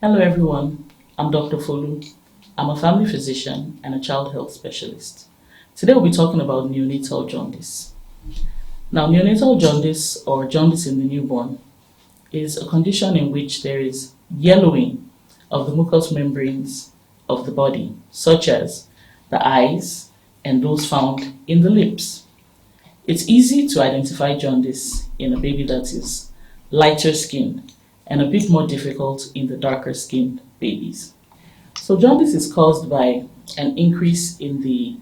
Hello everyone, I'm Dr. Folu. I'm a family physician and a child health specialist. Today we'll be talking about neonatal jaundice. Now, neonatal jaundice or jaundice in the newborn is a condition in which there is yellowing of the mucous membranes of the body, such as the eyes and those found in the lips. It's easy to identify jaundice in a baby that is lighter skinned and a bit more difficult in the darker skinned babies. So jaundice is caused by an increase in the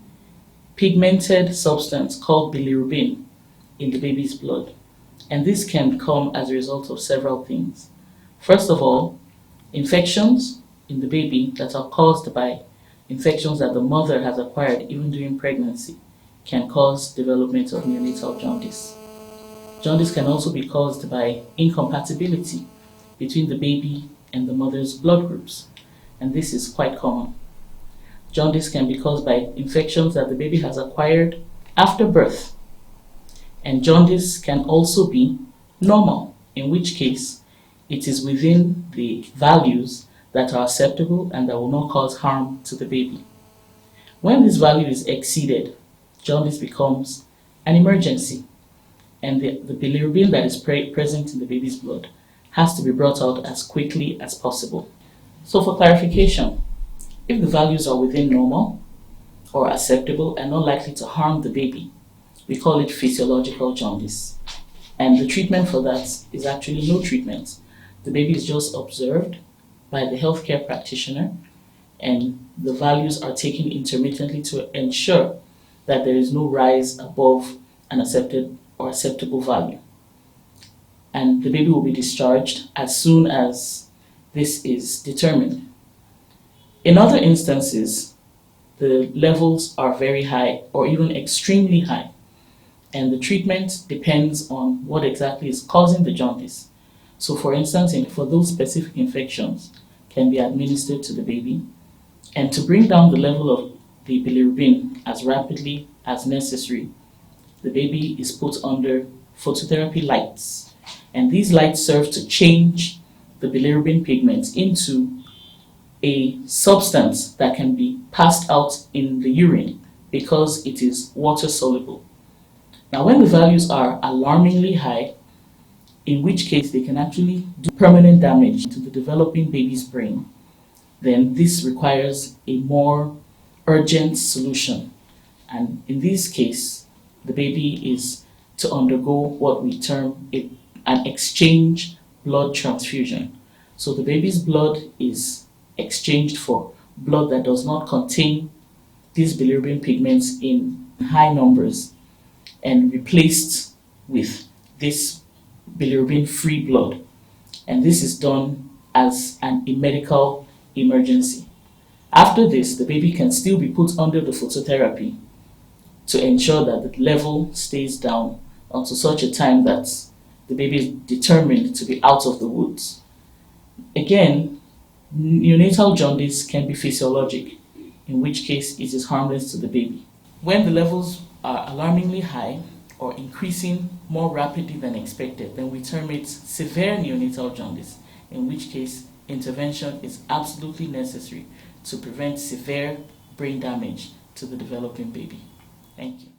pigmented substance called bilirubin in the baby's blood. And this can come as a result of several things. First of all, infections in the baby that are caused by infections that the mother has acquired even during pregnancy can cause development of neonatal jaundice. Jaundice can also be caused by incompatibility between the baby and the mother's blood groups, and this is quite common. Jaundice can be caused by infections that the baby has acquired after birth, and jaundice can also be normal, in which case it is within the values that are acceptable and that will not cause harm to the baby. When this value is exceeded, jaundice becomes an emergency, and the bilirubin that is present in the baby's blood has to be brought out as quickly as possible. So for clarification, if the values are within normal or acceptable and not likely to harm the baby, we call it physiological jaundice. And the treatment for that is actually no treatment. The baby is just observed by the healthcare practitioner, and the values are taken intermittently to ensure that there is no rise above an accepted or acceptable value. And the baby will be discharged as soon as this is determined. In other instances, the levels are very high or even extremely high, and the treatment depends on what exactly is causing the jaundice. So for instance, for those specific infections can be administered to the baby, and to bring down the level of the bilirubin as rapidly as necessary, the baby is put under phototherapy lights. And these lights serve to change the bilirubin pigment into a substance that can be passed out in the urine because it is water soluble. Now, when the values are alarmingly high, in which case they can actually do permanent damage to the developing baby's brain, then this requires a more urgent solution. And in this case, the baby is to undergo what we term an exchange blood transfusion. So the baby's blood is exchanged for blood that does not contain these bilirubin pigments in high numbers and replaced with this bilirubin-free blood. And this is done as a medical emergency. After this, the baby can still be put under the phototherapy to ensure that the level stays down until such a time that the baby is determined to be out of the woods. Again, neonatal jaundice can be physiologic, in which case it is harmless to the baby. When the levels are alarmingly high or increasing more rapidly than expected, then we term it severe neonatal jaundice, in which case intervention is absolutely necessary to prevent severe brain damage to the developing baby. Thank you.